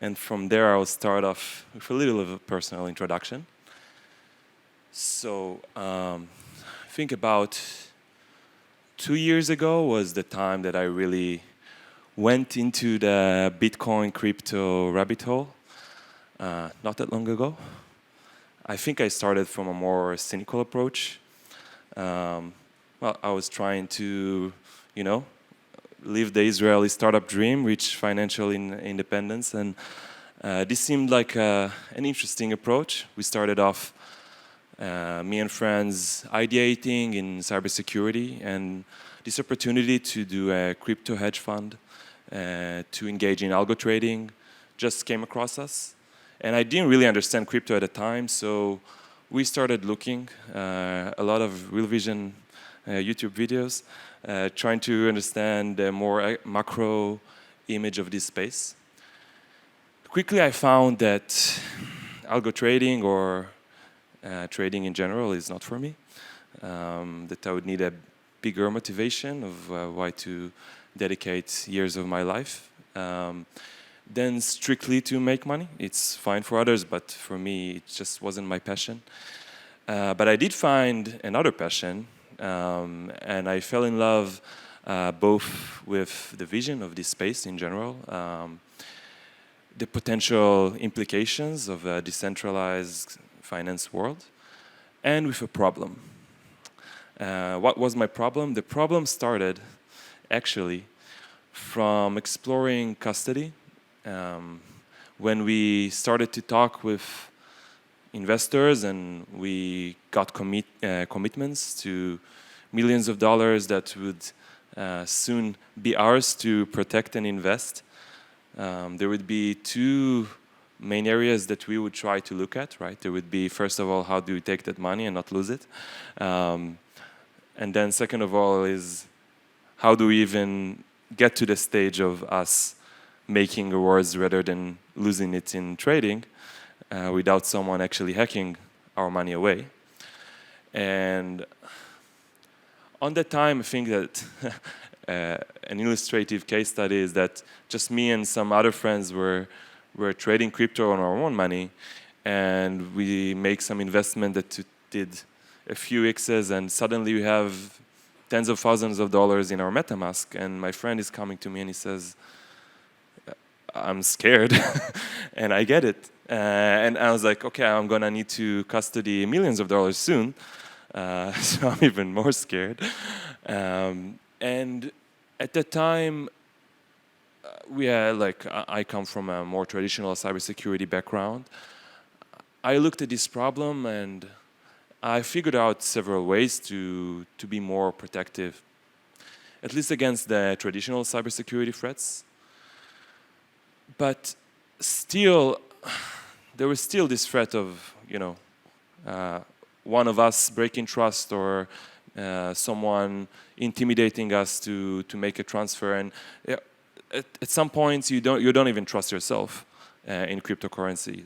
And from there, I'll start off with a little of a personal introduction. So I think about 2 years ago was the time that I really went into the Bitcoin crypto rabbit hole. Not that long ago. I think I started from a more cynical approach. Well, I was trying to, live the Israeli startup dream, reach financial independence, and this seemed like an interesting approach. We started off, me and friends, ideating in cybersecurity, and this opportunity to do a crypto hedge fund, to engage in algo trading, just came across us. And I didn't really understand crypto at the time, so we started looking a lot of Real Vision YouTube videos, trying to understand the more macro image of this space. Quickly, I found that algo trading or trading in general is not for me, that I would need a bigger motivation of why to dedicate years of my life. Then strictly to make money. It's fine for others, but for me, it just wasn't my passion. But I did find another passion, and I fell in love both with the vision of this space in general, the potential implications of a decentralized finance world, and with a problem. What was my problem? The problem started, actually, from exploring custody. When we started to talk with investors and we got commitments to millions of dollars that would soon be ours to protect and invest, there would be two main areas that we would try to look at, right? There would be, first of all, how do we take that money and not lose it? And then second of all is, how do we even get to the stage of us making rewards rather than losing it in trading without someone actually hacking our money away. And on that time, I think that an illustrative case study is that just me and some other friends were trading crypto on our own money, and we make some investment that did a few X's, and suddenly we have tens of thousands of dollars in our MetaMask, and my friend is coming to me and he says, I'm scared, and I get it. And I was like, okay, I'm gonna need to custody millions of dollars soon, so I'm even more scared. And at the time, I come from a more traditional cybersecurity background. I looked at this problem and I figured out several ways to be more protective, at least against the traditional cybersecurity threats. But still, there was still this threat of, one of us breaking trust or someone intimidating us to make a transfer. And at some points, you don't even trust yourself in cryptocurrency.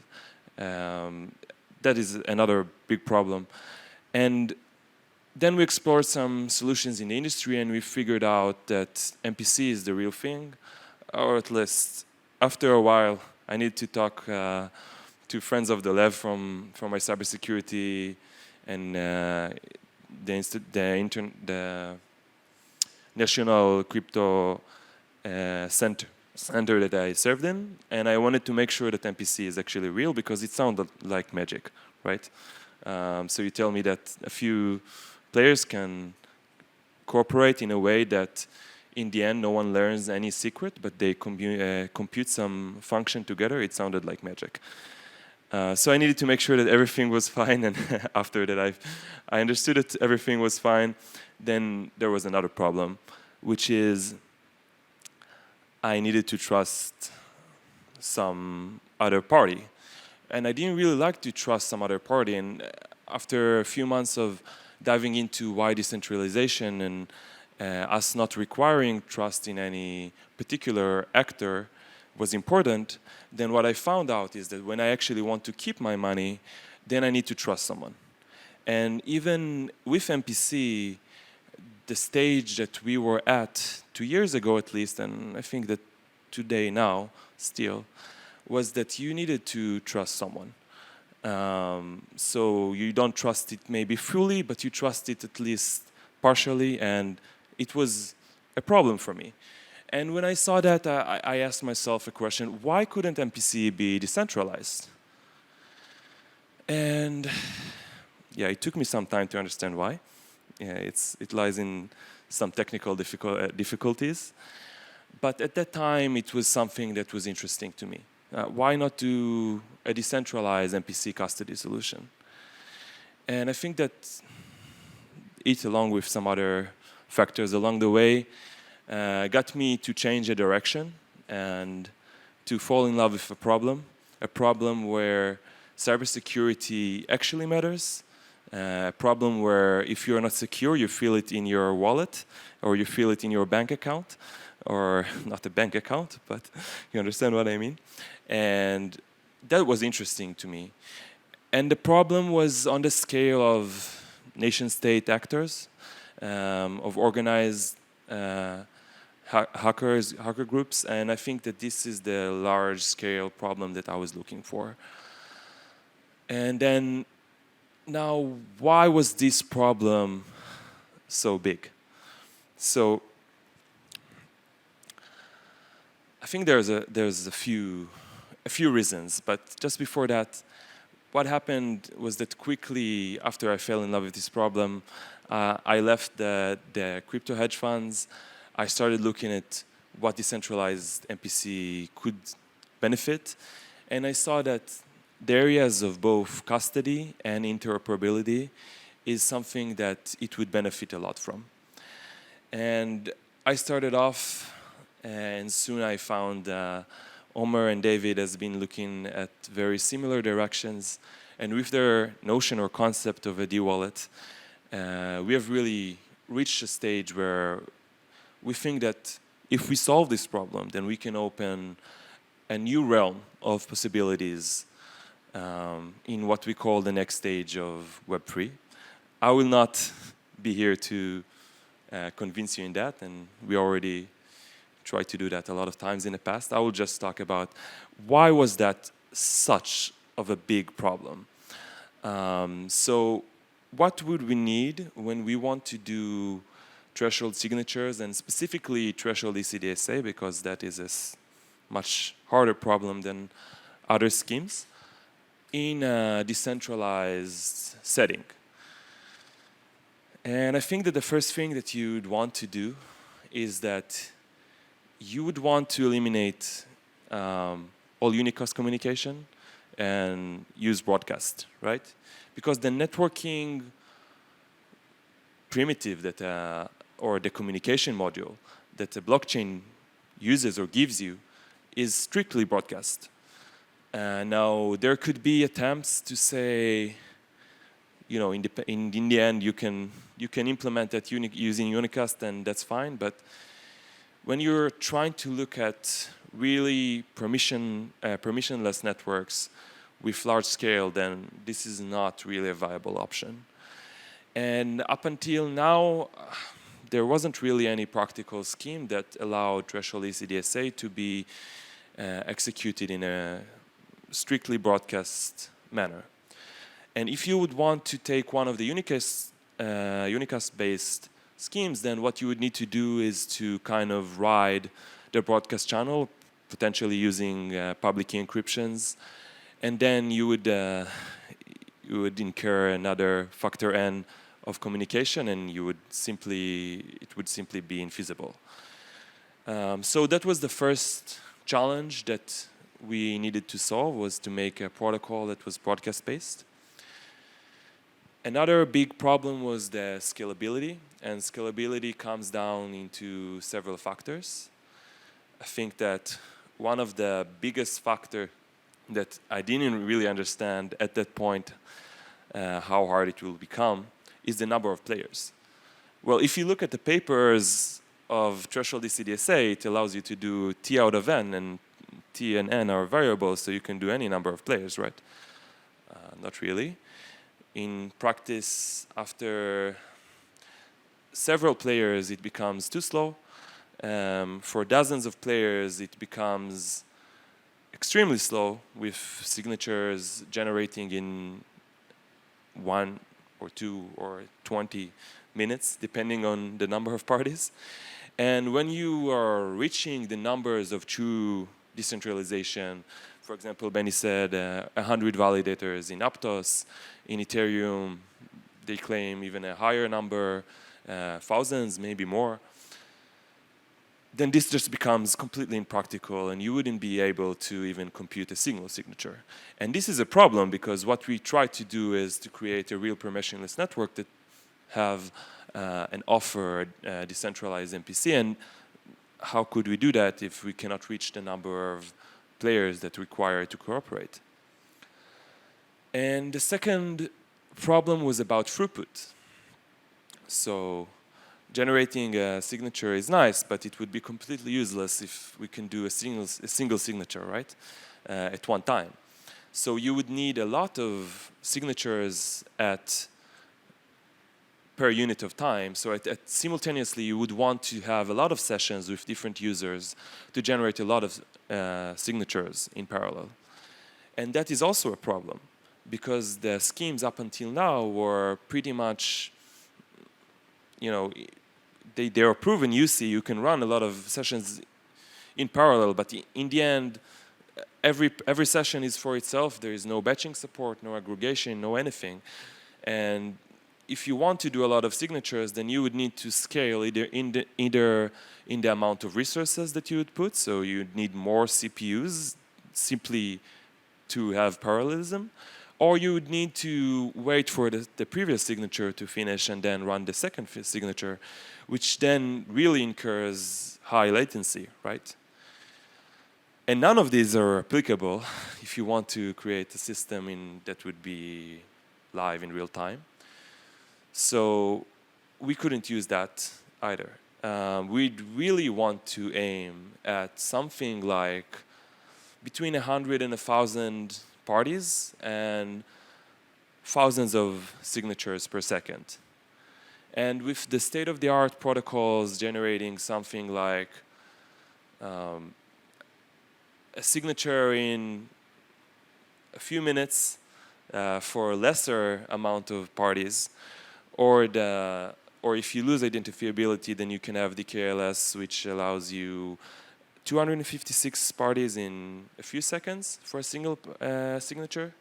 That is another big problem. And then we explored some solutions in the industry, and we figured out that MPC is the real thing, or at least after a while, I need to talk to friends of Dolev from my cybersecurity and the National Crypto Center that I served in, and I wanted to make sure that MPC is actually real because it sounded like magic, right? So you tell me that a few players can cooperate in a way that in the end no one learns any secret, but they compute some function together. It sounded like magic. So I needed to make sure that everything was fine, and after that I understood that everything was fine. Then there was another problem, which is I needed to trust some other party. And I didn't really like to trust some other party. And after a few months of diving into why decentralization and us not requiring trust in any particular actor was important, then what I found out is that when I actually want to keep my money, then I need to trust someone. And even with MPC, the stage that we were at 2 years ago at least, and I think that today now still, was that you needed to trust someone. So you don't trust it maybe fully, but you trust it at least partially, and it was a problem for me. And when I saw that, I asked myself a question: why couldn't MPC be decentralized? And yeah, it took me some time to understand why. Yeah, it lies in some technical difficulties. But at that time, it was something that was interesting to me. Why not do a decentralized MPC custody solution? And I think that it, along with some other factors along the way, got me to change a direction and to fall in love with a problem where cybersecurity actually matters, a problem where if you're not secure, you feel it in your wallet or you feel it in your bank account, or not a bank account, but you understand what I mean. And that was interesting to me. And the problem was on the scale of nation-state actors, of organized hacker groups, and I think that this is the large-scale problem that I was looking for. And then, now, why was this problem so big? So, I think there's a few reasons, but just before that, what happened was that quickly after I fell in love with this problem, I left the crypto hedge funds. I started looking at what decentralized MPC could benefit, and I saw that the areas of both custody and interoperability is something that it would benefit a lot from. And I started off, and soon I found Omer and David has been looking at very similar directions, and with their notion or concept of a dWallet, we have really reached a stage where we think that if we solve this problem, then we can open a new realm of possibilities in what we call the next stage of Web3. I will not be here to convince you in that, and we already tried to do that a lot of times in the past. I will just talk about why was that such of a big problem. So what would we need when we want to do threshold signatures, and specifically threshold ECDSA, because that is a much harder problem than other schemes, in a decentralized setting? And I think that the first thing that you'd want to do is that you would want to eliminate all unicast communication and use broadcast, right? Because the networking primitive that, or the communication module that a blockchain uses or gives you is strictly broadcast. Now, there could be attempts to say, you know, in the end, you can implement that using unicast, and that's fine. But when you're trying to look at really permissionless networks with large scale, then this is not really a viable option. And up until now, there wasn't really any practical scheme that allowed threshold ECDSA to be executed in a strictly broadcast manner. And if you would want to take one of the unicast-based schemes, then what you would need to do is to kind of ride the broadcast channel, potentially using public key encryptions, and then you would incur another factor n of communication, and it would simply be infeasible. So that was the first challenge that we needed to solve, was to make a protocol that was broadcast-based. Another big problem was the scalability, and scalability comes down into several factors. I think that one of the biggest factor that I didn't really understand at that point how hard it will become is the number of players. Well, if you look at the papers of threshold ECDSA, it allows you to do T out of n, and T and n are variables, so you can do any number of players, right? Not really. In practice, after several players, it becomes too slow. For dozens of players, it becomes extremely slow, with signatures generating in 1 or 2 or 20 minutes, depending on the number of parties. And when you are reaching the numbers of true decentralization, for example, Benny said 100 validators in Aptos, in Ethereum, they claim even a higher number, thousands, maybe more, then this just becomes completely impractical and you wouldn't be able to even compute a single signature. And this is a problem because what we try to do is to create a real permissionless network that have and offer a decentralized MPC. And how could we do that if we cannot reach the number of players that require to cooperate? And the second problem was about throughput. So generating a signature is nice, but it would be completely useless if we can do a single signature, right, at one time. So you would need a lot of signatures per unit of time. So simultaneously, you would want to have a lot of sessions with different users to generate a lot of signatures in parallel. And that is also a problem, because the schemes up until now were pretty much, they are proven. You can run a lot of sessions in parallel, but in the end, every session is for itself. There is no batching support, no aggregation, no anything. And if you want to do a lot of signatures, then you would need to scale either in the amount of resources that you would put. So you'd need more CPUs simply to have parallelism, or you would need to wait for the previous signature to finish and then run the second signature, which then really incurs high latency, right? And none of these are applicable if you want to create a system that would be live in real time. So we couldn't use that either. We'd really want to aim at something like between 100 and 1,000 parties and thousands of signatures per second. And with the state-of-the-art protocols generating something like a signature in a few minutes for a lesser amount of parties, or if you lose identifiability, then you can have DKLS, which allows you 256 parties in a few seconds for a single signature.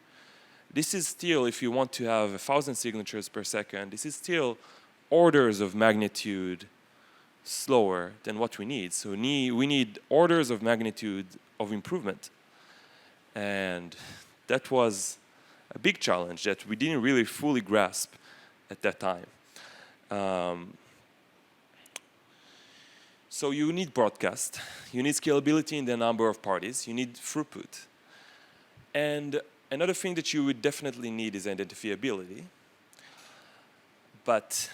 This is still, if you want to have 1,000 signatures per second, this is still orders of magnitude slower than what we need. So we need orders of magnitude of improvement. And that was a big challenge that we didn't really fully grasp at that time. So you need broadcast, you need scalability in the number of parties, you need throughput. And another thing that you would definitely need is identifiability. But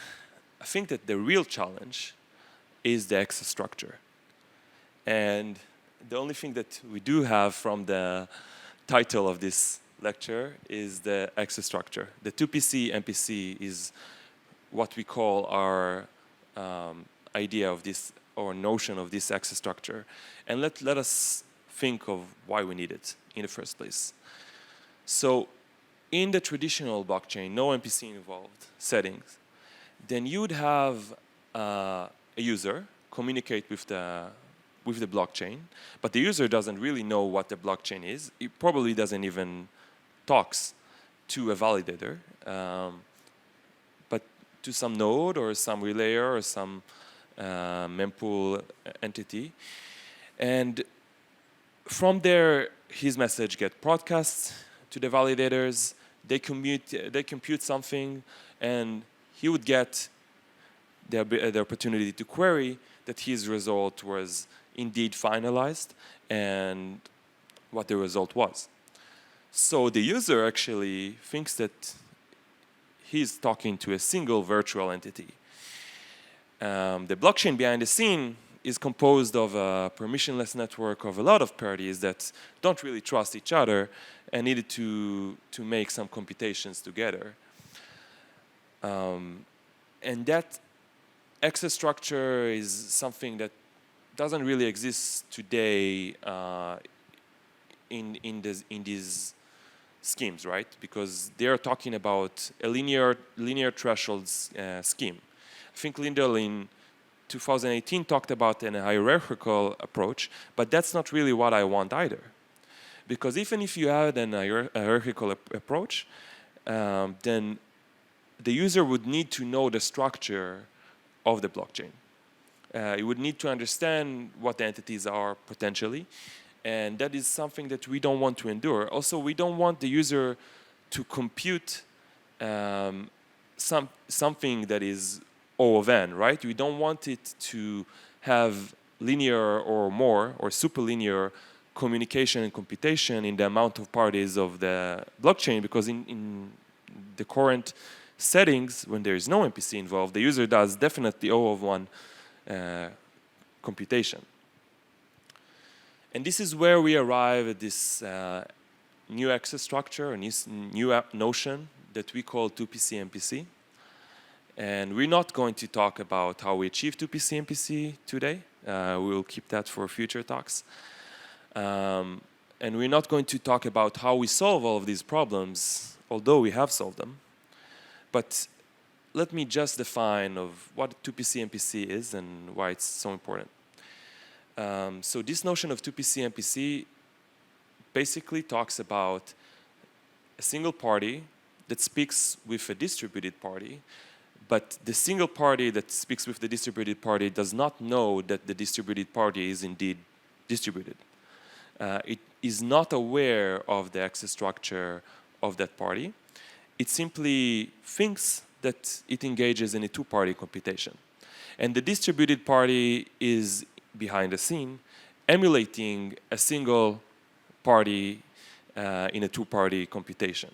I think that the real challenge is the access structure. And the only thing that we do have from the title of this lecture is the access structure. The 2PC-MPC is what we call our idea of this, or notion of this access structure. And let us think of why we need it in the first place. So in the traditional blockchain, no MPC involved settings, then you would have a user communicate with the blockchain, but the user doesn't really know what the blockchain is. It probably doesn't even talks to a validator, but to some node or some relayer or some mempool entity. And from there, his message gets broadcast to the validators. They compute something, and he would get the opportunity to query that his result was indeed finalized and what the result was. So the user actually thinks that he's talking to a single virtual entity. The blockchain behind the scene is composed of a permissionless network of a lot of parties that don't really trust each other and needed to make some computations together. And that access structure is something that doesn't really exist today in these schemes, right? Because they are talking about a linear thresholds scheme. I think Lindell in 2018 talked about a hierarchical approach, but that's not really what I want either. Because even if you had a hierarchical approach, then the user would need to know the structure of the blockchain. You would need to understand what the entities are potentially, and that is something that we don't want to endure. Also, we don't want the user to compute something that is O of n, right? We don't want it to have linear or more or superlinear communication and computation in the amount of parties of the blockchain, because in the current settings, when there is no MPC involved, the user does definitely O of 1 computation. And this is where we arrive at this new access structure, and this new notion that we call 2PC-MPC. And we're not going to talk about how we achieve 2PC-MPC today. We'll keep that for future talks. And we're not going to talk about how we solve all of these problems, although we have solved them. But let me just define of what 2PC-MPC is and why it's so important. So this notion of 2PC-MPC basically talks about a single party that speaks with a distributed party, but the single party that speaks with the distributed party does not know that the distributed party is indeed distributed. It is not aware of the access structure of that party. It simply thinks that it engages in a two-party computation. And the distributed party is behind the scene, emulating a single party in a two-party computation.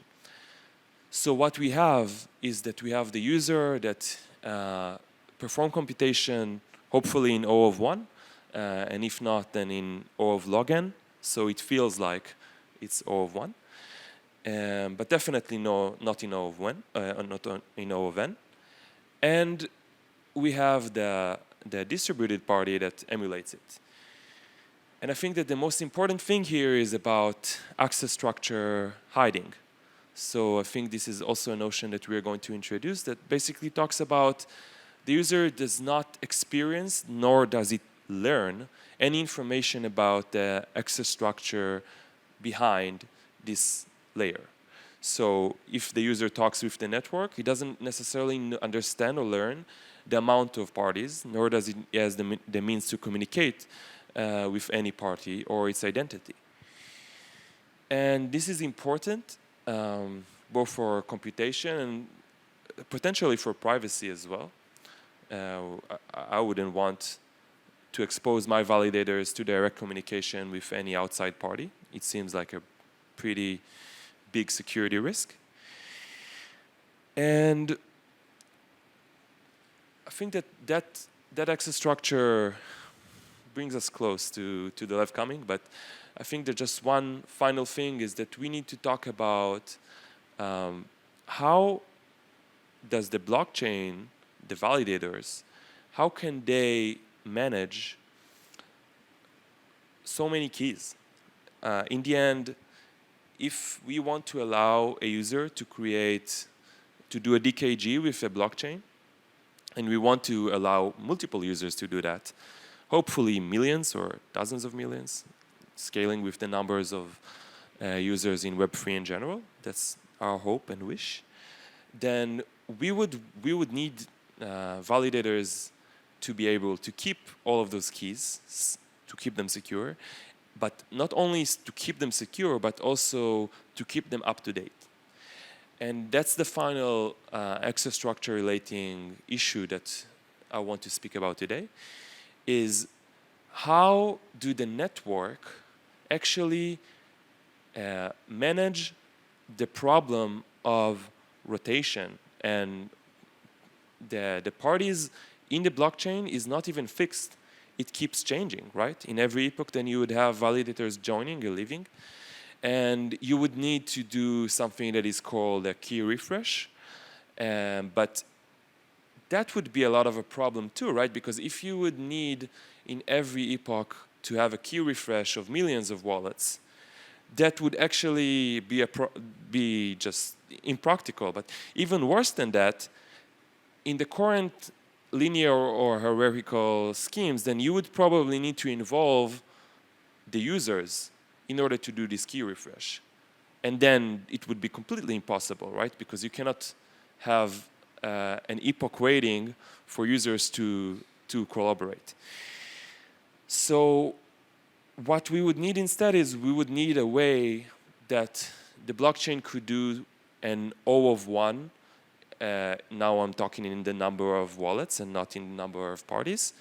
So what we have is that we have the user that perform computation, hopefully in O of 1, and if not, then in O of log n. So it feels like it's O of 1. But definitely not in O of 1, not in O of n. And we have the distributed party that emulates it. And I think that the most important thing here is about access structure hiding. So I think this is also a notion that we are going to introduce that basically talks about the user does not experience, nor does it learn, any information about the access structure behind this layer. So if the user talks with the network, he doesn't necessarily understand or learn the amount of parties, nor does it has the means to communicate with any party or its identity. And this is important both for computation and potentially for privacy as well. I wouldn't want to expose my validators to direct communication with any outside party. It seems like a pretty big security risk. And I think that access structure brings us close to the Dolev coming, but I think that just one final thing is that we need to talk about how does the blockchain, the validators, how can they manage so many keys? In the end, if we want to allow a user to do a DKG with a blockchain, and we want to allow multiple users to do that, hopefully millions or dozens of millions, scaling with the numbers of users in Web3 in general, that's our hope and wish, then we would need validators to be able to keep all of those keys, to keep them secure, but not only to keep them secure, but also to keep them up to date. And that's the final access structure relating issue that I want to speak about today, is how do the network actually manage the problem of rotation, and the parties in the blockchain is not even fixed. It keeps changing, right? In every epoch, then you would have validators joining or leaving, and you would need to do something that is called a key refresh. But that would be a lot of a problem too, right? Because if you would need in every epoch to have a key refresh of millions of wallets, that would actually be just impractical. But even worse than that, in the current linear or hierarchical schemes, then you would probably need to involve the users in order to do this key refresh. And then it would be completely impossible, right? Because you cannot have an epoch waiting for users to collaborate. So what we would need instead is we would need a way that the blockchain could do an O of 1. Now I'm talking in the number of wallets and not in the number of parties.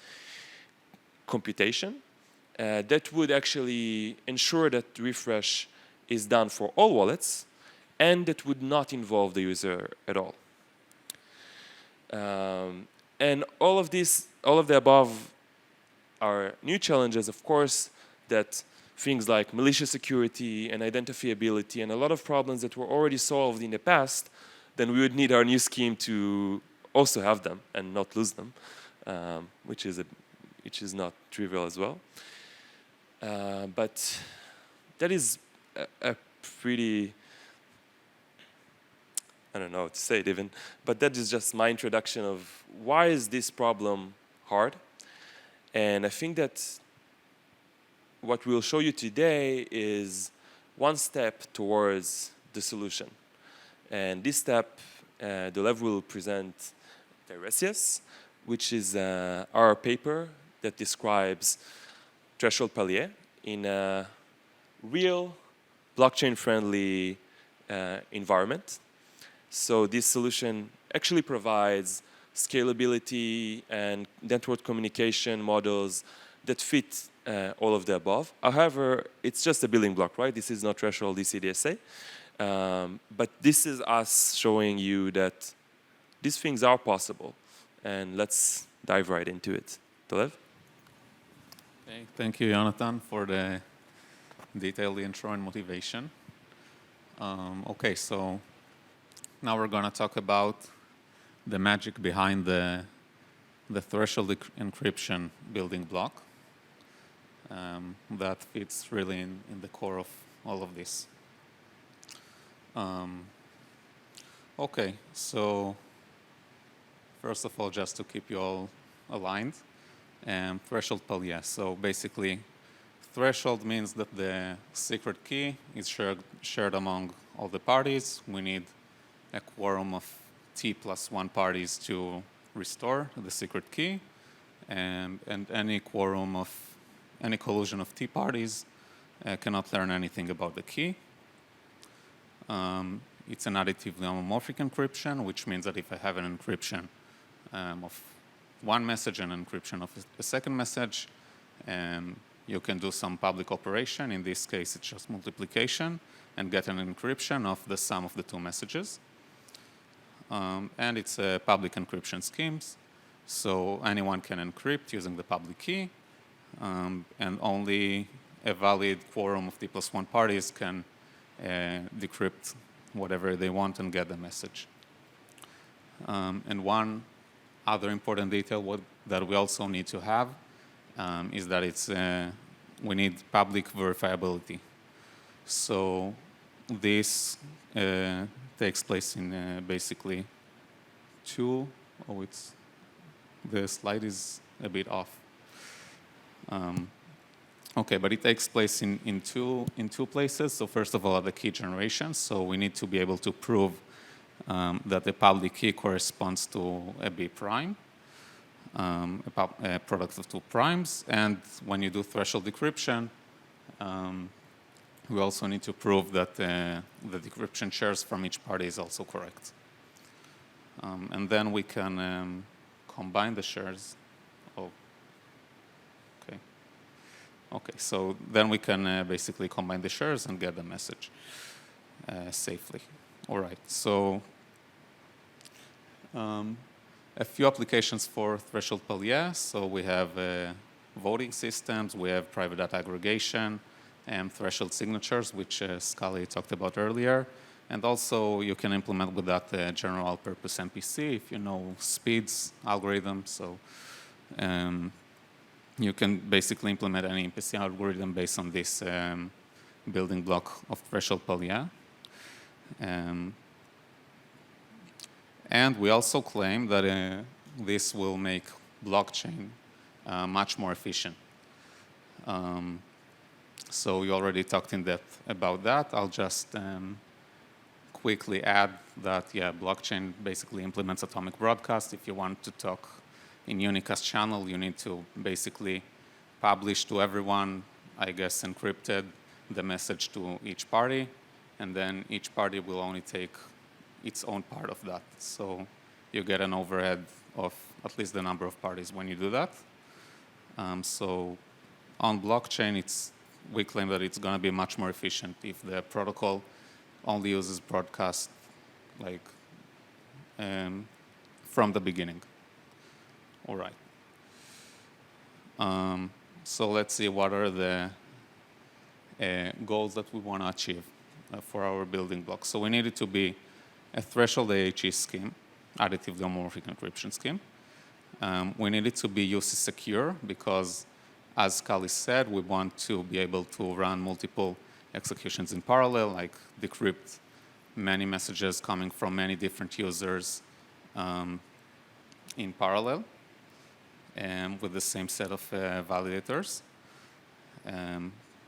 Computation. That would actually ensure that refresh is done for all wallets, and that would not involve the user at all. And all of the above are new challenges, of course, that things like malicious security and identifiability and a lot of problems that were already solved in the past, then we would need our new scheme to also have them and not lose them, which is not trivial as well. But that is a pretty, I don't know how to say it even, but that is just my introduction of why is this problem hard. And I think that what we'll show you today is one step towards the solution. And this step, Dolev will present Reus, which is our paper that describes threshold Paillier in a real blockchain-friendly environment. So this solution actually provides scalability and network communication models that fit all of the above. However, it's just a building block, right? This is not threshold DCDSA. But this is us showing you that these things are possible. And let's dive right into it. Dolev? Okay, thank you, Jonathan, for the detailed intro and motivation. Okay, so now we're going to talk about the magic behind the threshold encryption building block that fits really in the core of all of this. Okay, so first of all, just to keep you all aligned, threshold Paillier. So basically, threshold means that the secret key is shared among all the parties. We need a quorum of T plus 1 parties to restore the secret key, and any quorum of any collusion of T parties cannot learn anything about the key. It's an additively homomorphic encryption, which means that if I have an encryption of one message and an encryption of a second message, you can do some public operation. In this case, it's just multiplication, and get an encryption of the sum of the two messages. And it's a public encryption schemes, so anyone can encrypt using the public key, and only a valid quorum of T plus 1 parties can decrypt whatever they want and get the message. And one other important detail that we also need to have is that we need public verifiability. So this takes place in basically the slide is a bit off. Okay, but it takes place in two places. So first of all, the key generation. So we need to be able to prove that the public key corresponds to a B prime, a product of two primes. And when you do threshold decryption, we also need to prove that the decryption shares from each party is also correct. And then we can combine the shares. Oh, okay. Okay, so then we can basically combine the shares and get the message safely. All right, so a few applications for threshold Paillier. So we have voting systems, we have private data aggregation, and threshold signatures, which Scale talked about earlier. And also, you can implement with that general purpose MPC if you know speeds algorithm. So you can basically implement any MPC algorithm based on this building block of threshold Paillier. And we also claim that this will make blockchain much more efficient. So we already talked in depth about that. I'll just quickly add that, yeah, blockchain basically implements atomic broadcast. If you want to talk in unicast channel, you need to basically publish to everyone, I guess, encrypted the message to each party, and then each party will only take its own part of that. So you get an overhead of at least the number of parties when you do that. So on blockchain, we claim that it's going to be much more efficient if the protocol only uses broadcast from the beginning. All right. So let's see what are the goals that we want to achieve for our building blocks. So we need it to be a threshold AHE scheme, additive homomorphic encryption scheme. We need it to be UC secure because, as Kali said, we want to be able to run multiple executions in parallel, like decrypt many messages coming from many different users in parallel and with the same set of validators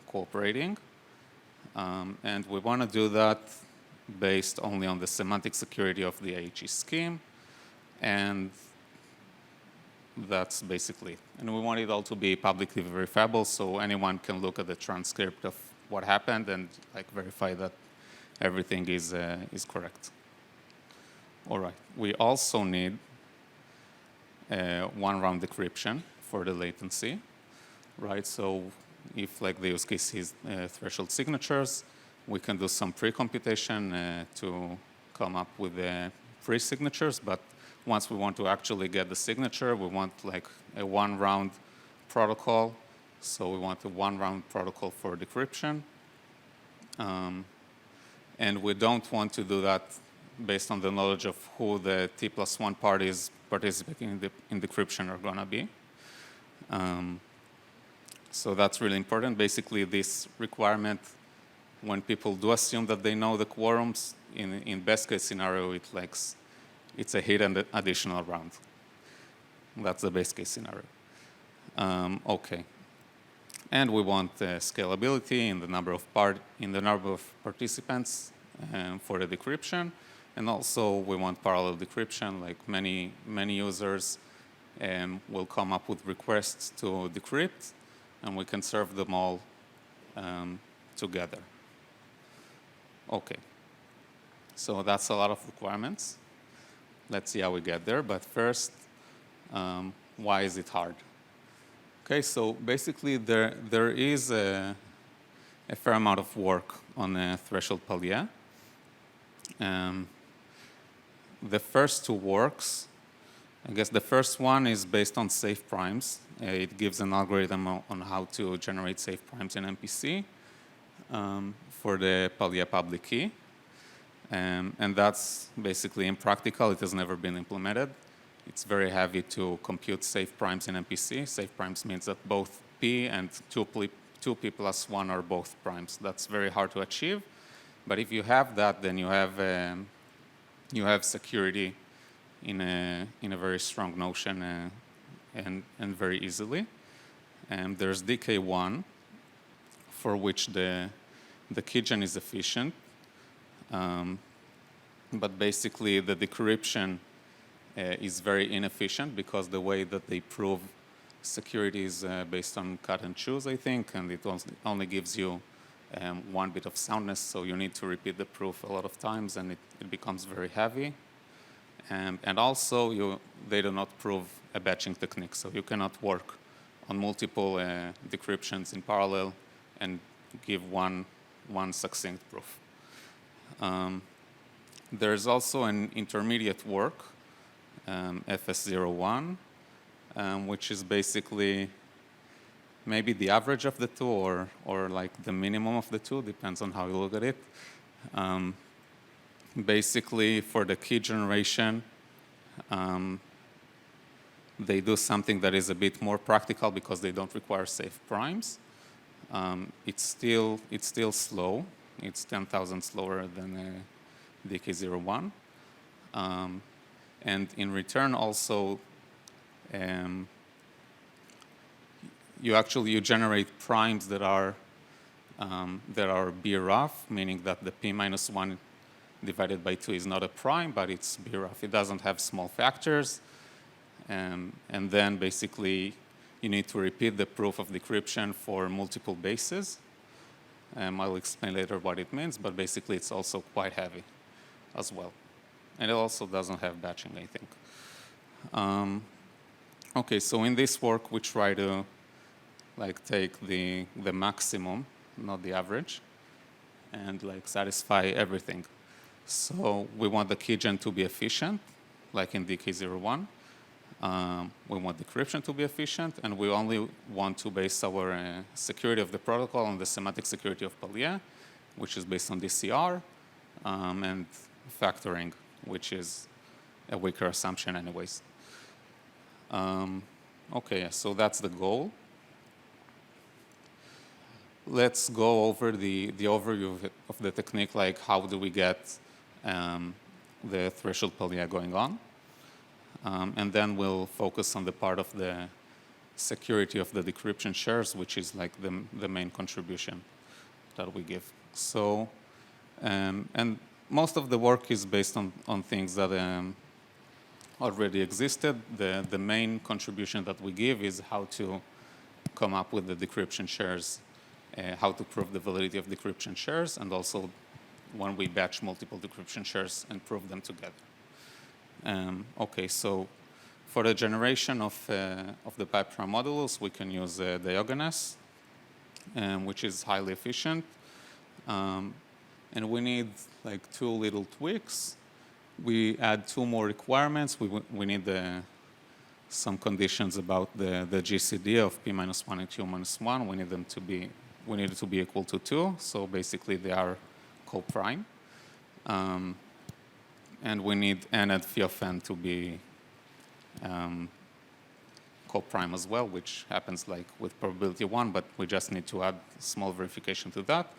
cooperating. And we want to do that based only on the semantic security of the AHE scheme. And that's basically it. And we want it all to be publicly verifiable, so anyone can look at the transcript of what happened and verify that everything is correct. All right. We also need one-round decryption for the latency, right? So if the use case is threshold signatures, we can do some pre-computation to come up with the pre-signatures, but once we want to actually get the signature, we want a one-round protocol. So we want a one-round protocol for decryption. And we don't want to do that based on the knowledge of who the T+1 parties participating in decryption are going to be. So that's really important. Basically, this requirement, when people do assume that they know the quorums, in best case scenario, it's a hidden additional round. That's the best case scenario. Okay. And we want scalability in the number of participants for the decryption, and also we want parallel decryption. Many users will come up with requests to decrypt, and we can serve them all together. Okay. So that's a lot of requirements. Let's see how we get there. But first, why is it hard? Okay, so basically there is a fair amount of work on threshold Paillier. The first two works, I guess the first one is based on safe primes. It gives an algorithm on how to generate safe primes in MPC for the Paillier public key. And that's basically impractical. It has never been implemented. It's very heavy to compute safe primes in MPC. Safe primes means that both P and 2P plus 1 are both primes. That's very hard to achieve. But if you have that, then you have security in a very strong notion and very easily. And there's DK1, for which the keygen is efficient. But basically, the decryption is very inefficient because the way that they prove security is based on cut and choose, I think, and it only gives you one bit of soundness, so you need to repeat the proof a lot of times, and it becomes very heavy. And also, they do not prove a batching technique, so you cannot work on multiple decryptions in parallel and give one succinct proof. There's also an intermediate work, FS01, which is basically maybe the average of the two or the minimum of the two, depends on how you look at it. Basically, for the key generation, they do something that is a bit more practical because they don't require safe primes. It's still slow. It's 10,000 slower than DK01. And in return also, you generate primes that are B rough, meaning that the p minus 1 divided by 2 is not a prime, but it's B rough. It doesn't have small factors. And then basically, you need to repeat the proof of decryption for multiple bases. I'll explain later what it means, but basically it's also quite heavy as well. And it also doesn't have batching, I think. Okay, so in this work, we try to take the maximum, not the average, and satisfy everything. So we want the keygen to be efficient, like in DK01. We want decryption to be efficient, and we only want to base our security of the protocol on the semantic security of Paillier, which is based on DCR, and factoring, which is a weaker assumption anyways. Okay, so that's the goal. Let's go over the overview of the technique, like how do we get the threshold Paillier going on. And then we'll focus on the part of the security of the decryption shares, which is the main contribution that we give. So, and most of the work is based on things that already existed. The main contribution that we give is how to come up with the decryption shares, how to prove the validity of decryption shares, and also when we batch multiple decryption shares and prove them together. Okay, so for the generation of the pipeline modules, we can use Diogenes, which is highly efficient. And we need two little tweaks. We add 2 more requirements. We need some conditions about the GCD of p minus 1 and q minus 1. We need it to be equal to 2. So basically, they are co-prime. And we need n and phi of n to be co-prime as well, which happens with probability 1, but we just need to add small verification to that.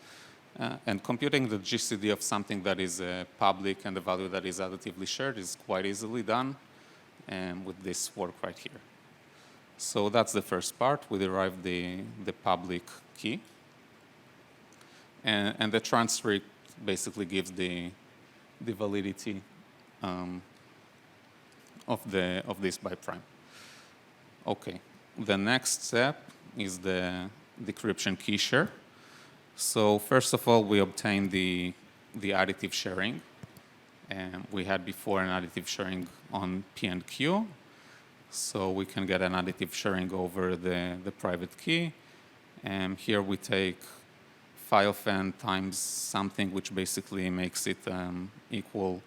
And computing the GCD of something that is public and the value that is additively shared is quite easily done with this work right here. So that's the first part. We derive the public key. And the transcript basically gives the validity of this biprime. Okay, the next step is the decryption key share. So first of all, we obtain the additive sharing. And we had before an additive sharing on P and Q. So we can get an additive sharing over the private key. And here we take phi of n times something which basically makes it equal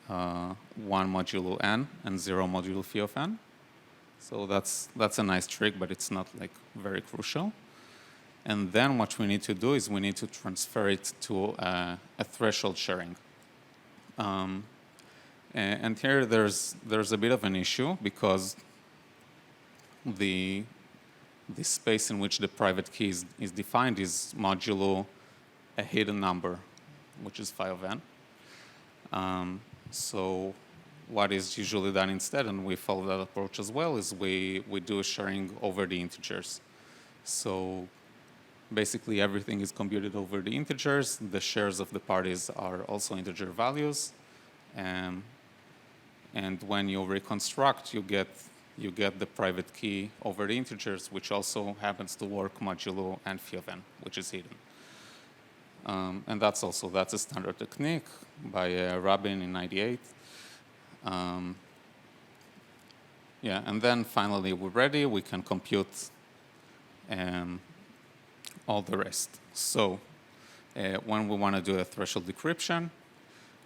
1 modulo n and 0 modulo phi of n. So that's a nice trick, but it's not very crucial. And then what we need to do is we need to transfer it to a threshold sharing. And here there's a bit of an issue because the space in which the private key is defined is modulo a hidden number, which is phi of n. So what is usually done instead, and we follow that approach as well, is we do sharing over the integers. So basically everything is computed over the integers. The shares of the parties are also integer values. And when you reconstruct, you get the private key over the integers, which also happens to work modulo and phi of n, which is hidden. And that's a standard technique by Rabin in '98. Yeah, and then finally we're ready. We can compute all the rest. So when we want to do a threshold decryption,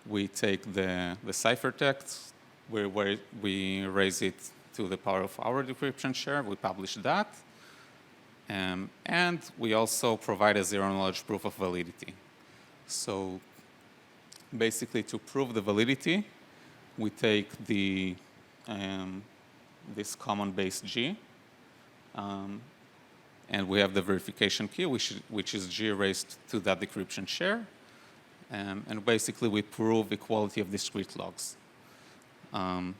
we take the ciphertext, we raise it to the power of our decryption share. We publish that. And we also provide a zero-knowledge proof of validity. So basically, to prove the validity, we take this common base G, And we have the verification key, which is G raised to that decryption share. And basically, we prove equality of discrete logs. And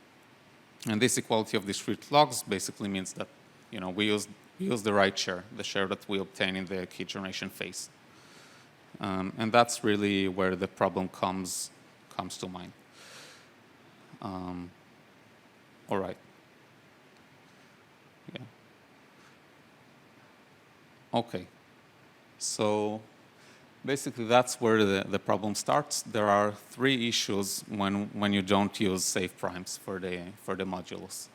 this equality of discrete logs basically means that we use the right share, the share that we obtain in the key generation phase. And that's really where the problem comes to mind. All right. Yeah. OK. So basically, that's where the problem starts. There are three issues when you don't use safe primes for the modules.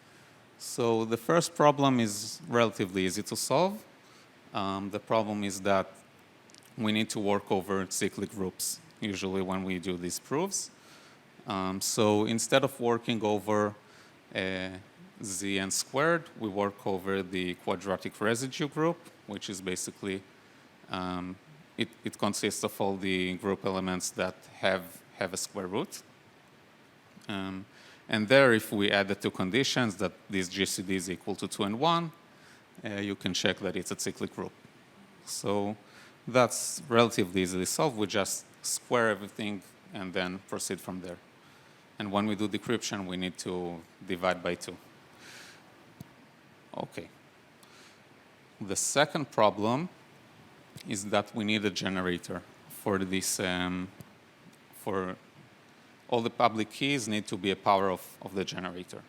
So the first problem is relatively easy to solve. The problem is that we need to work over cyclic groups, usually when we do these proofs. So instead of working over Zn squared, we work over the quadratic residue group, which is basically, it consists of all the group elements that have a square root. And there, if we add the two conditions, that this GCD is equal to 2 and 1, you can check that it's a cyclic group. So that's relatively easily solved. We just square everything and then proceed from there. And when we do decryption, we need to divide by 2. OK. The second problem is that we need a generator for this. For all the public keys need to be a power of the generator.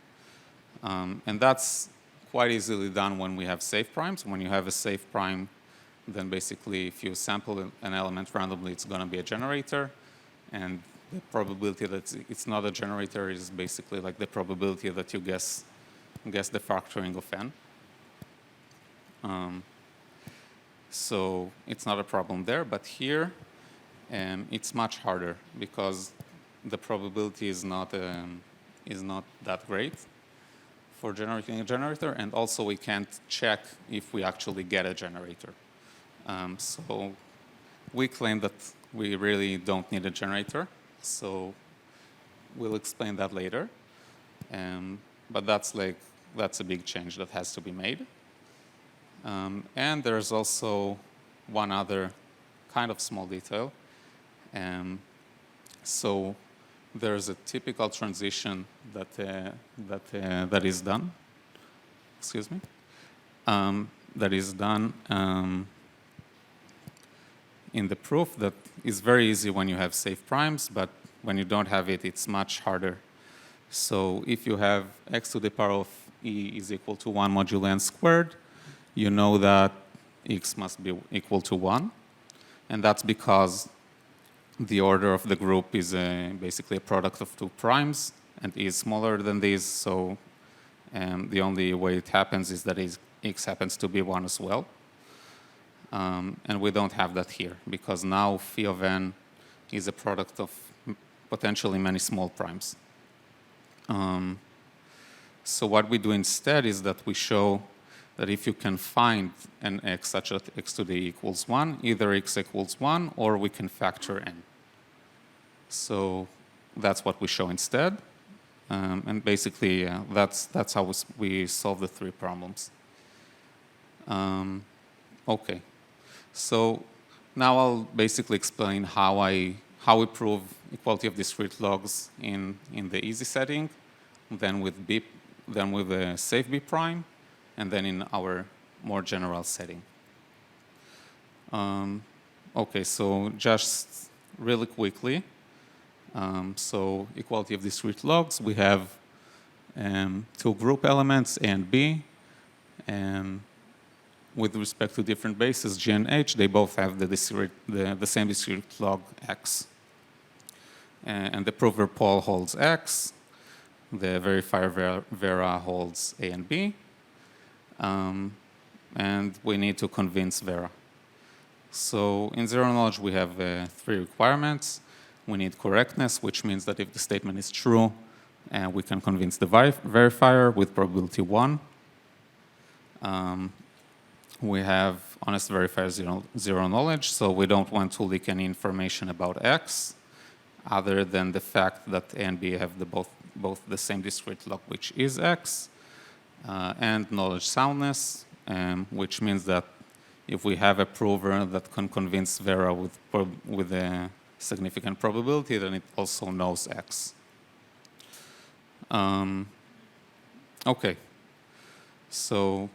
And that's quite easily done when we have safe primes. When you have a safe prime, then basically if you sample an element randomly, it's going to be a generator. And the probability that it's not a generator is basically like the probability that you guess the factoring of n. So it's not a problem there. But here, it's much harder because the probability is not that great for generating a generator, and also we can't check if we actually get a generator. So we claim that we really don't need a generator, so we'll explain that later. But that's a big change that has to be made. And there's also one other kind of small detail. So there's a typical transition that is done. Excuse me. That is done in the proof that is very easy when you have safe primes, but when you don't have it, it's much harder. So if you have x to the power of e is equal to 1 modulo n squared, you know that x must be equal to 1. And that's because the order of the group is basically a product of two primes, and e is smaller than this. So the only way it happens is that x happens to be 1 as well. And we don't have that here, because now phi of n is a product of potentially many small primes. So what we do instead is that we show that if you can find an x such that x to the equals 1, either x equals 1 or we can factor n. So that's what we show instead. And basically, that's how we solve the three problems. OK. So now I'll basically explain how we prove equality of discrete logs in the easy setting, then with a safe B prime, and then in our more general setting. OK, so just really quickly, so equality of discrete logs, we have two group elements, A and B. With respect to different bases, G and H, they both have the same discrete log x. And the prover Paul holds x. The verifier Vera holds A and B. And we need to convince Vera. So in zero knowledge, we have three requirements. We need correctness, which means that if the statement is true, we can convince the verifier with probability 1. We have honest verifier zero knowledge, so we don't want to leak any information about x, other than the fact that A and B have both the same discrete log, which is x, and knowledge soundness, which means that if we have a prover that can convince Vera with a significant probability, then it also knows X. Okay, so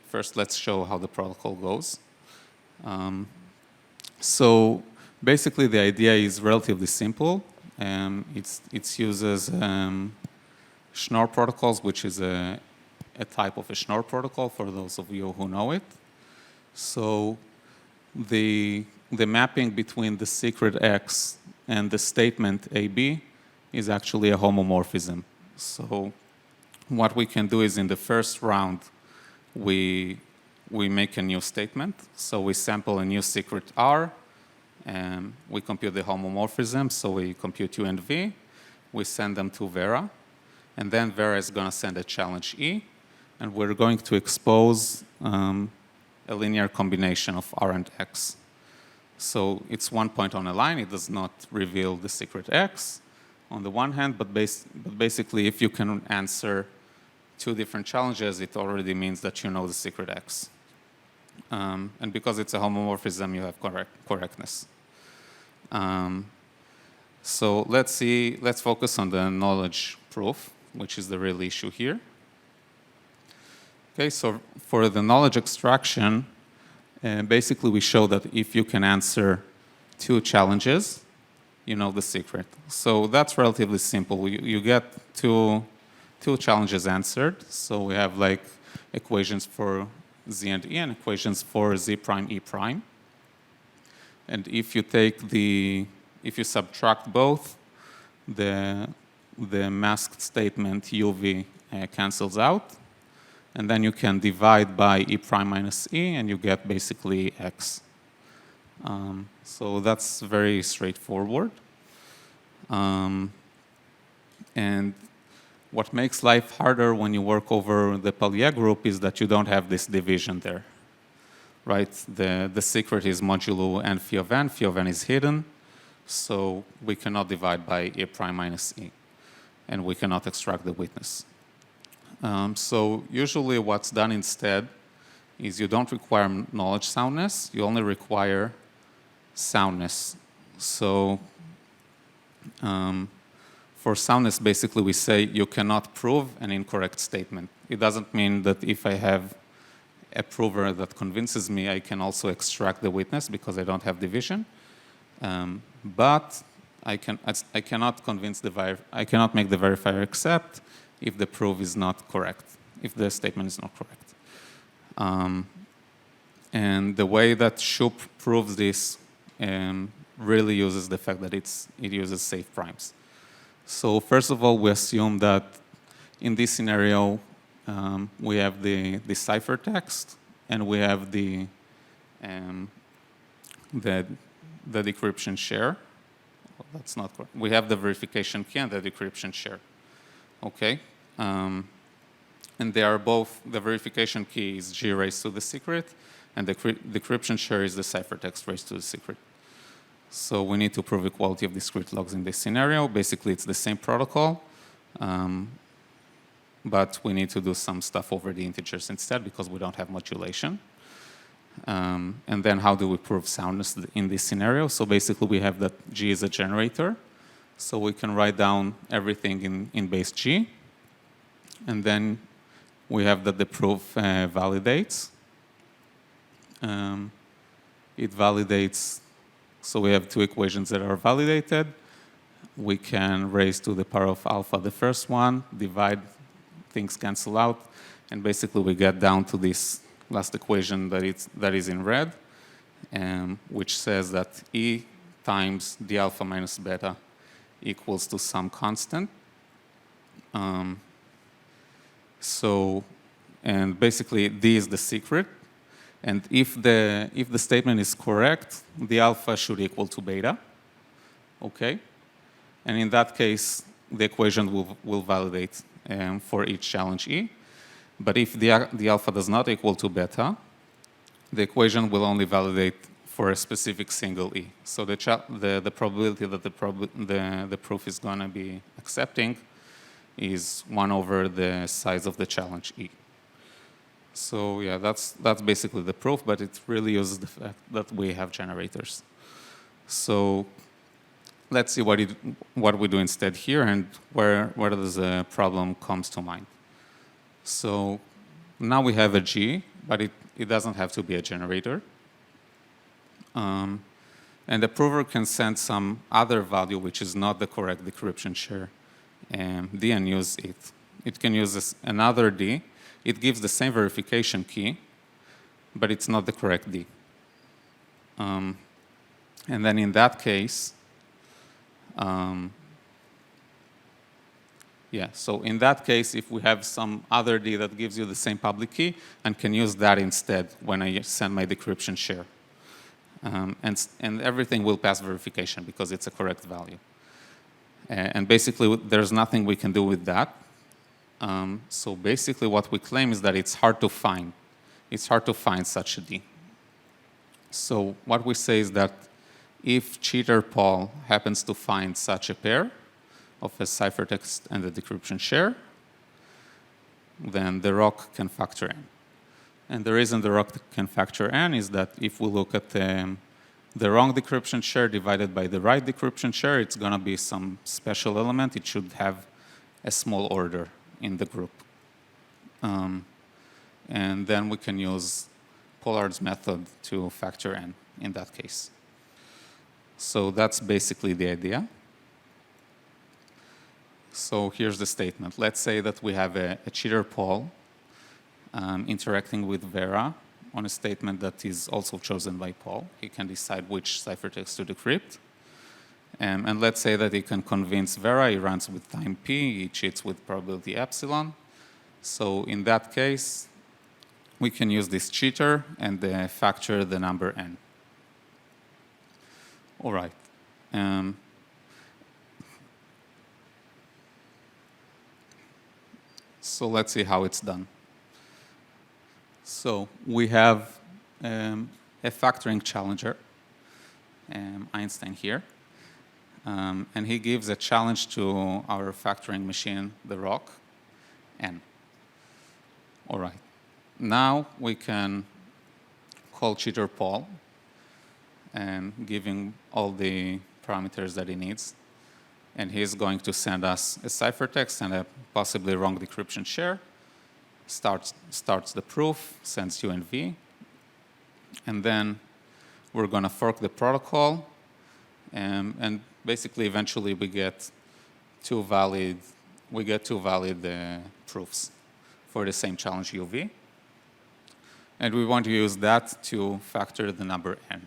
first let's show how the protocol goes. So basically the idea is relatively simple. It uses Schnorr protocols, which is a type of a Schnorr protocol for those of you who know it. So the mapping between the secret X and the statement AB is actually a homomorphism. So what we can do is in the first round, we make a new statement. So we sample a new secret R, and we compute the homomorphism. So we compute U and V. We send them to Vera. And then Vera is going to send a challenge E. And we're going to expose a linear combination of R and X. So it's one point on a line. It does not reveal the secret X on the one hand. But basically, if you can answer two different challenges, it already means that you know the secret X. And because it's a homomorphism, you have correctness. So let's focus on the knowledge proof, which is the real issue here. Okay, so for the knowledge extraction, basically we show that if you can answer two challenges, you know the secret. So that's relatively simple. You get two challenges answered. So we have like equations for Z and E and equations for Z prime, E prime. And if you subtract both, the masked statement UV cancels out. And then you can divide by E prime minus E, and you get basically X. So that's very straightforward. And what makes life harder when you work over the Paillier group is that you don't have this division there, right? The secret is modulo n phi of n. Phi of n is hidden, so we cannot divide by E prime minus E, and we cannot extract the witness. So usually what's done instead is you don't require knowledge soundness, you only require soundness. So for soundness, basically we say you cannot prove an incorrect statement. It doesn't mean that if I have a prover that convinces me, I can also extract the witness because I don't have division. But I cannot convince I cannot make the verifier accept if the proof is not correct, if the statement is not correct. And the way that Shoup proves this really uses the fact that it uses safe primes. So first of all, we assume that in this scenario, we have the ciphertext, and we have the decryption share. Well, that's not correct. We have the verification key and the decryption share. Okay, and they are both, the verification key is G raised to the secret, and the decryption share is the ciphertext raised to the secret. So we need to prove equality of discrete logs in this scenario. Basically, it's the same protocol, but we need to do some stuff over the integers instead because we don't have modulation. And then how do we prove soundness in this scenario? So basically, we have that G is a generator. So we can write down everything in base G. And then we have that the proof validates. It validates, so we have two equations that are validated. We can raise to the power of alpha the first one, divide, things cancel out, and basically we get down to this last equation that is in red, which says that E times d alpha minus beta equals to some constant. And basically D is the secret. And if the statement is correct, the alpha should equal to beta. Okay? And in that case, the equation will validate for each challenge E. But if the alpha does not equal to beta, the equation will only validate for a specific single E. So the probability that the proof is going to be accepting is 1 over the size of the challenge E. So yeah, that's basically the proof, but it really uses the fact that we have generators. So let's see what we do instead here and where does the problem comes to mind. So now we have a G, but it doesn't have to be a generator. And the prover can send some other value which is not the correct decryption share D and use it. It can use another D. It gives the same verification key, but it's not the correct D. And then in that case, so in that case, if we have some other D that gives you the same public key, and can use that instead when I send my decryption share. And everything will pass verification because it's a correct value. And basically, there's nothing we can do with that. So basically, what we claim is that it's hard to find. It's hard to find such a D. So what we say is that if cheater Paul happens to find such a pair of a ciphertext and a decryption share, then the ROC can factor n. And the reason the ROC can factor n is that if we look at the wrong decryption share divided by the right decryption share, it's going to be some special element. It should have a small order in the group. And then we can use Pollard's method to factor n in that case. So that's basically the idea. So here's the statement. Let's say that we have a cheater Paul interacting with Vera on a statement that is also chosen by Paul. He can decide which ciphertext to decrypt. And let's say that he can convince Vera, he runs with time p, he cheats with probability epsilon. So in that case, we can use this cheater and factor the number n. All right. So let's see how it's done. So we have a factoring challenger, Einstein here. And he gives a challenge to our factoring machine, the ROC, n. All right. Now we can call cheater Paul and giving all the parameters that he needs. And he's going to send us a ciphertext and a possibly wrong decryption share. Starts the proof, sends U and V. And then we're going to fork the protocol. And basically, eventually, we get two valid proofs for the same challenge UV. And we want to use that to factor the number n.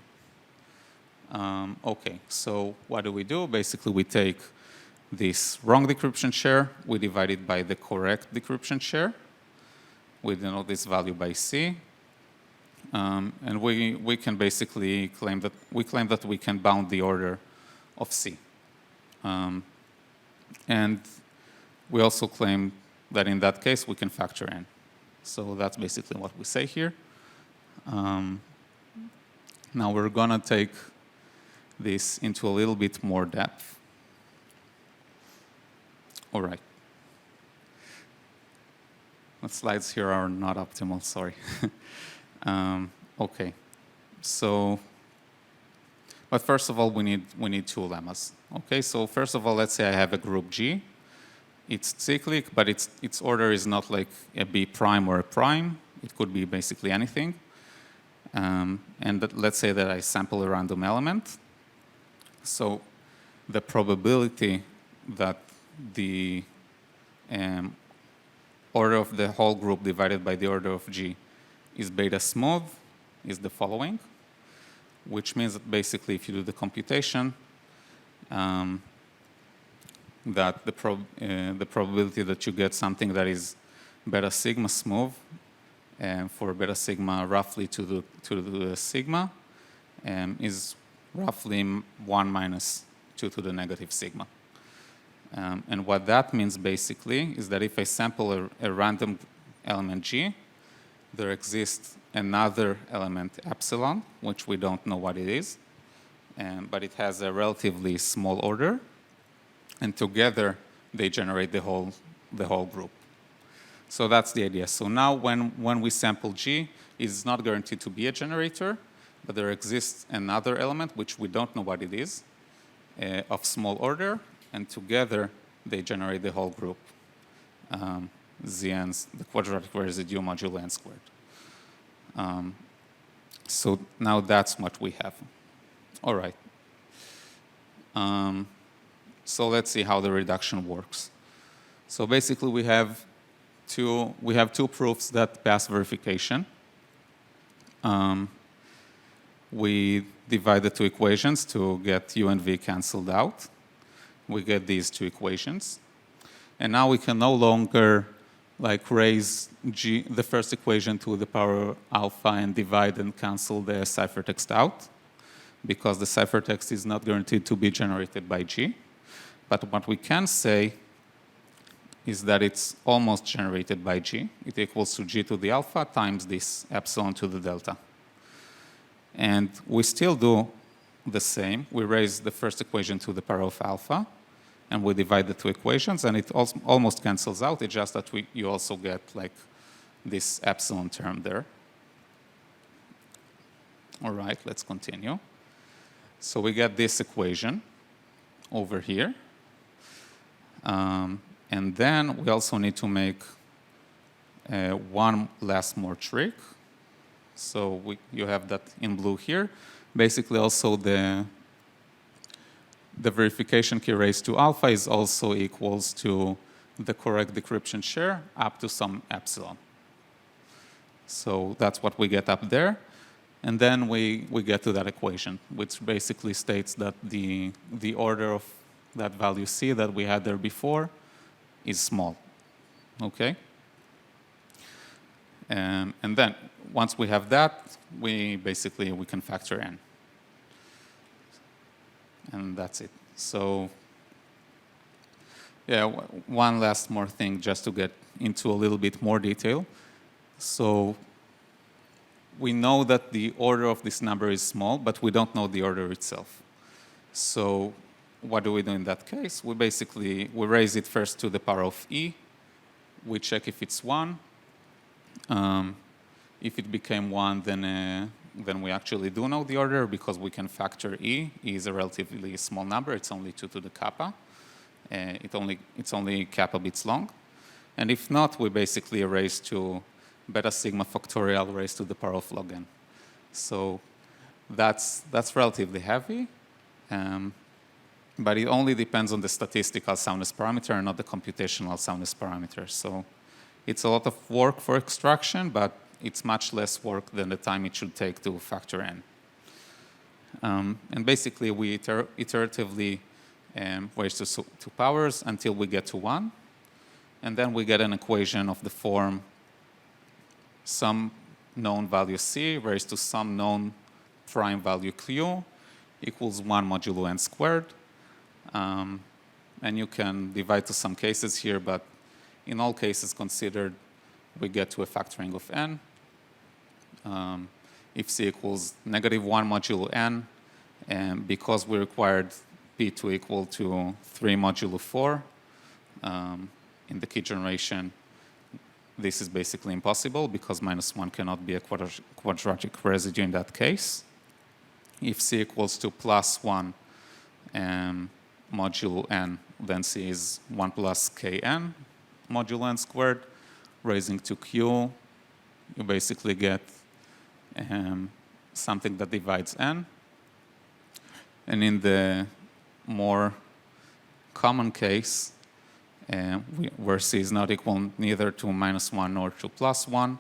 OK, so what do? Basically, we take this wrong decryption share. We divide it by the correct decryption share. We denote this value by C. And we can basically claim that we can bound the order of C. And we also claim that in that case, we can factor n. So that's basically what we say here. Now we're going to take this into a little bit more depth. All right. The slides here are not optimal, sorry. OK. So, but first of all, we need two lemmas. OK, so first of all, let's say I have a group G. It's cyclic, but its order is not like a B prime or a prime. It could be basically anything. And let's say that I sample a random element. So the probability that the order of the whole group divided by the order of G is beta smooth is the following, which means that basically if you do the computation, that the probability that you get something that is beta sigma smooth, for beta sigma roughly to the sigma, is roughly 1 minus 2 to the negative sigma. And what that means basically is that if I sample a random element G, there exists another element epsilon, which we don't know what it is, but it has a relatively small order, and together they generate the whole group. So that's the idea. So now when we sample G, it's not guaranteed to be a generator, but there exists another element, which we don't know what it is, of small order, and together they generate the whole group, Zn's, the quadratic residue modulo n squared. So now that's what we have. All right. So let's see how the reduction works. So basically we have two proofs that pass verification. We divide the two equations to get U and V canceled out. We get these two equations. And now we can no longer raise G, the first equation to the power alpha and divide and cancel the ciphertext out, because the ciphertext is not guaranteed to be generated by G. But what we can say is that it's almost generated by G. It equals to G to the alpha times this epsilon to the delta. And we still do the same. We raise the first equation to the power of alpha, and we divide the two equations, and it almost cancels out. It's just that you also get this epsilon term there. All right, let's continue. So we get this equation over here. And then we also need to make one last more trick. So you have that in blue here. Basically, also the verification key raised to alpha is also equals to the correct decryption share up to some epsilon. So that's what we get up there. And then we get to that equation, which basically states that the order of that value C that we had there before is small. Okay? And then once we have that, we can factor n. And that's it. So yeah, one last more thing just to get into a little bit more detail. So we know that the order of this number is small, but we don't know the order itself. So what do we do in that case? We raise it first to the power of e. We check if it's 1. If it became 1, then we actually do know the order because we can factor e. E is a relatively small number. It's only 2 to the kappa. It's only kappa bits long. And if not, we basically raise to beta sigma factorial raised to the power of log n. So that's relatively heavy. But it only depends on the statistical soundness parameter and not the computational soundness parameter. So it's a lot of work for extraction, but it's much less work than the time it should take to factor n. And basically, we iteratively raise to 2 powers until we get to 1. And then we get an equation of the form some known value c raised to some known prime value q equals 1 modulo n squared. And you can divide to some cases here, but in all cases considered, we get to a factoring of n. If c equals -1 modulo n, and because we required p to equal to 3 modulo 4 in the key generation, this is basically impossible because -1 cannot be a quadratic residue in that case. If c equals to +1 modulo n, then c is 1 plus kn modulo n squared. Raising to q, you basically get something that divides n. And in the more common case, where c is not equal neither to -1 nor to +1,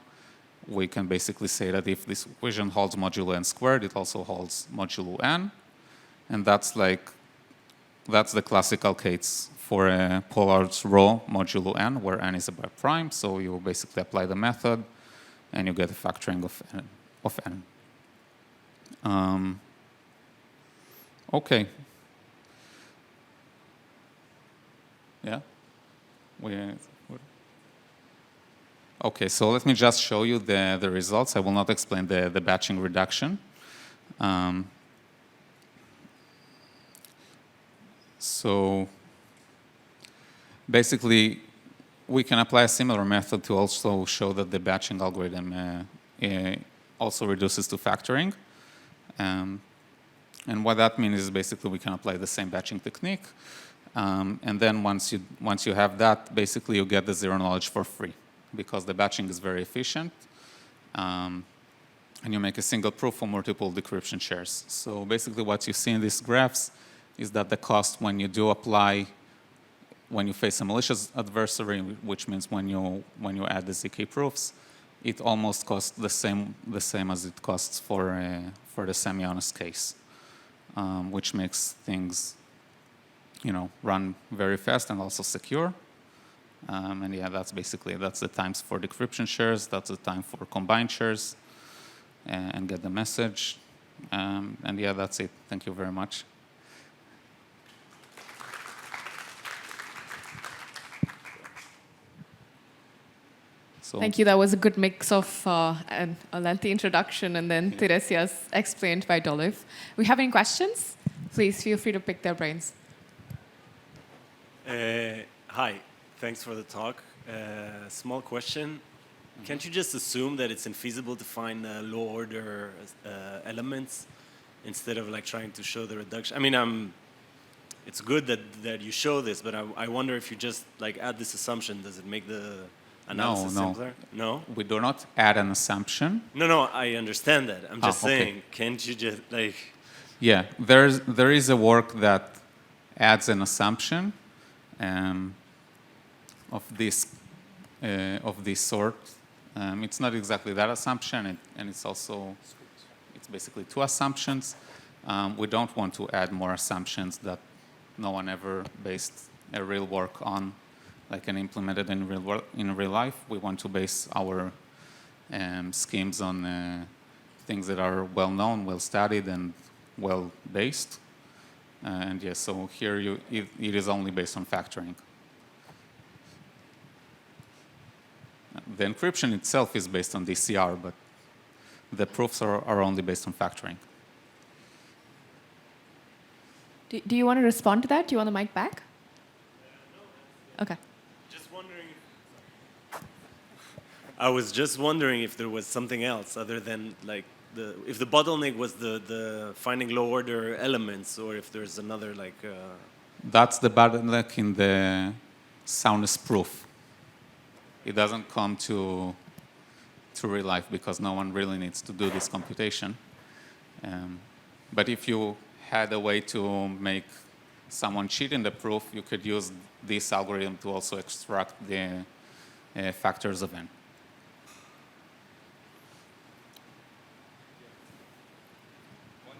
we can basically say that if this equation holds modulo n squared, it also holds modulo n. And that's the classical case for a Pollard's row modulo n, where n is a prime. So you basically apply the method, and you get a factoring of n. Okay. Yeah? Okay, so let me just show you the results. I will not explain the batching reduction. So basically, we can apply a similar method to also show that the batching algorithm also reduces to factoring. And what that means is basically we can apply the same batching technique. And then once you have that, basically you get the zero knowledge for free because the batching is very efficient. And you make a single proof for multiple decryption shares. So basically what you see in these graphs is that the cost when you do apply, when you face a malicious adversary, which means when you add the ZK proofs, it almost costs the same as it costs for the semi-honest case, which makes things, run very fast and also secure. And yeah, that's the times for decryption shares. That's the time for combined shares, and get the message. And yeah, that's it. Thank you very much. So thank you. That was a good mix of a lengthy introduction and then Teresias explained by Dolev. We have any questions? Please feel free to pick their brains. Hi, thanks for the talk. Small question. Can't you just assume that it's infeasible to find low order elements instead of trying to show the reduction? I mean, it's good that you show this, but I wonder if you just add this assumption, does it make the analysis simpler? No? We do not add an assumption. No, I understand that. I'm just saying, can't you just Yeah, there is a work that adds an assumption of this sort. It's not exactly that assumption, and it's basically two assumptions. We don't want to add more assumptions that no one ever based a real work on, and implemented in real life. We want to base our schemes on things that are well known, well studied, and well based. And yes, so here it is only based on factoring. The encryption itself is based on DCR, but the proofs are only based on factoring. Do you want to respond to that? Do you want the mic back? No. Okay. I was just wondering if there was something else other than if the bottleneck was the finding low order elements, or if there's another That's the bottleneck in the soundness proof. It doesn't come to real life because no one really needs to do this computation. But if you had a way to make someone cheat in the proof, you could use this algorithm to also extract the factors of n.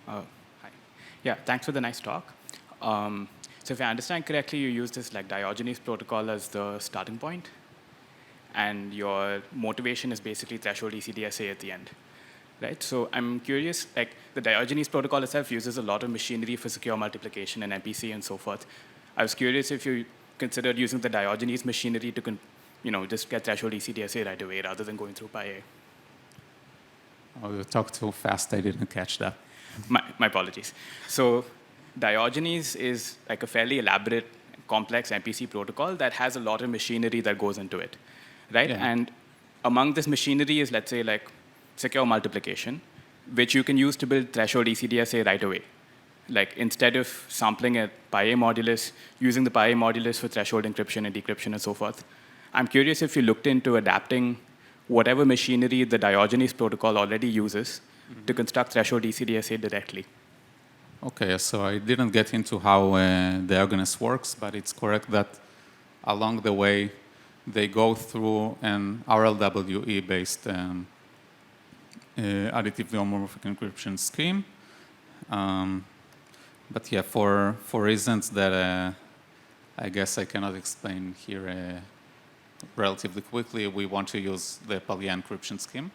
Hi. Yeah, thanks for the nice talk. So if I understand correctly, you use this Diogenes protocol as the starting point, and your motivation is basically threshold ECDSA at the end, right? So I'm curious, the Diogenes protocol itself uses a lot of machinery for secure multiplication and MPC and so forth. I was curious if you considered using the Diogenes machinery to just get threshold ECDSA right away rather than going through Paillier. Oh, you talked too fast. I didn't catch that. My apologies. So Diogenes is a fairly elaborate, complex MPC protocol that has a lot of machinery that goes into it, right? Yeah. And among this machinery is, let's say, secure multiplication, which you can use to build threshold ECDSA right away. Instead of sampling a Paillier modulus, using the Paillier modulus for threshold encryption and decryption and so forth. I'm curious if you looked into adapting whatever machinery the Diogenes protocol already uses to construct threshold ECDSA directly. Okay, so I didn't get into how Diogenes works, but it's correct that along the way they go through an RLWE-based additive homomorphic encryption scheme. But yeah, for reasons that I guess I cannot explain here relatively quickly, we want to use the Paillier encryption scheme.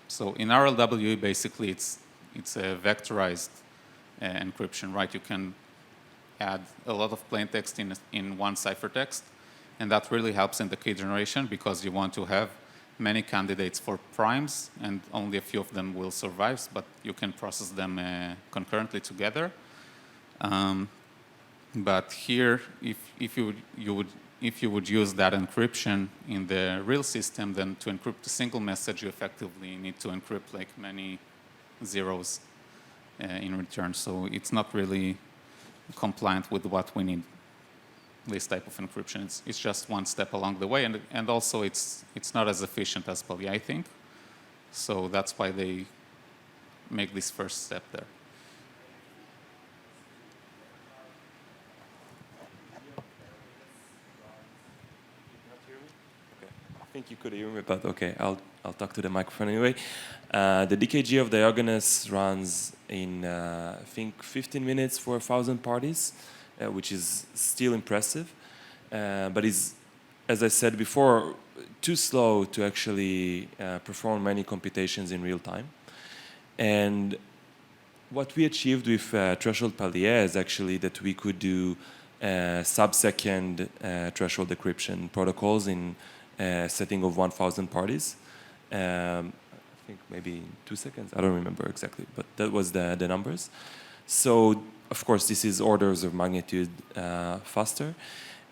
So in RLWE, basically, it's a vectorized encryption, right? You can add a lot of plain text in one ciphertext, and that really helps in the key generation because you want to have many candidates for primes, and only a few of them will survive, but you can process them concurrently together. But here, if you would if you would use that encryption in the real system, then to encrypt a single message, you effectively need to encrypt like many zeros in return. So it's not really compliant with what we need, this type of encryption. It's just one step along the way, and also it's not as efficient as Paillier, I think. So that's why they make this first step there. I think you could hear me, but okay, I'll talk to the microphone anyway. The DKG of Diogenes runs in, I think, 15 minutes for 1,000 parties, which is still impressive, but is, as I said before, too slow to actually perform many computations in real time. And what we achieved with threshold Paillier is actually that we could do sub-second threshold decryption protocols in a setting of 1,000 parties. I think maybe in 2 seconds. I don't remember exactly, but that was the numbers. So, of course, this is orders of magnitude faster.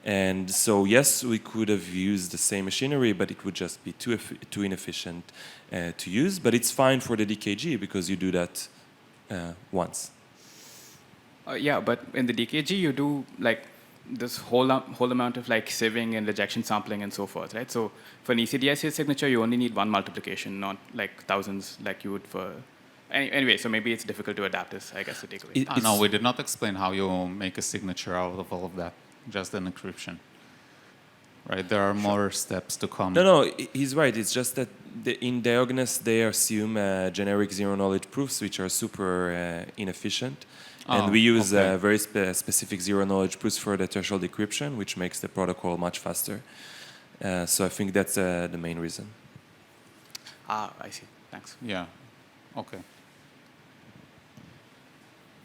And so, yes, we could have used the same machinery, but it would just be too inefficient to use. But it's fine for the DKG because you do that once. Yeah, but in the DKG, you do like this whole amount of like sieving and rejection sampling and so forth, right? So for an ECDSA signature, you only need one multiplication, not like thousands like you would for. Anyway, so maybe it's difficult to adapt this, I guess, the takeaway. No, we did not explain how you make a signature out of all of that, just an encryption. Right, there are more steps to come. No, he's right. It's just that in Diogenes, they assume generic zero-knowledge proofs, which are super inefficient. And we use very specific zero-knowledge proofs for the threshold decryption, which makes the protocol much faster. So I think that's the main reason. I see. Thanks. Yeah. Okay.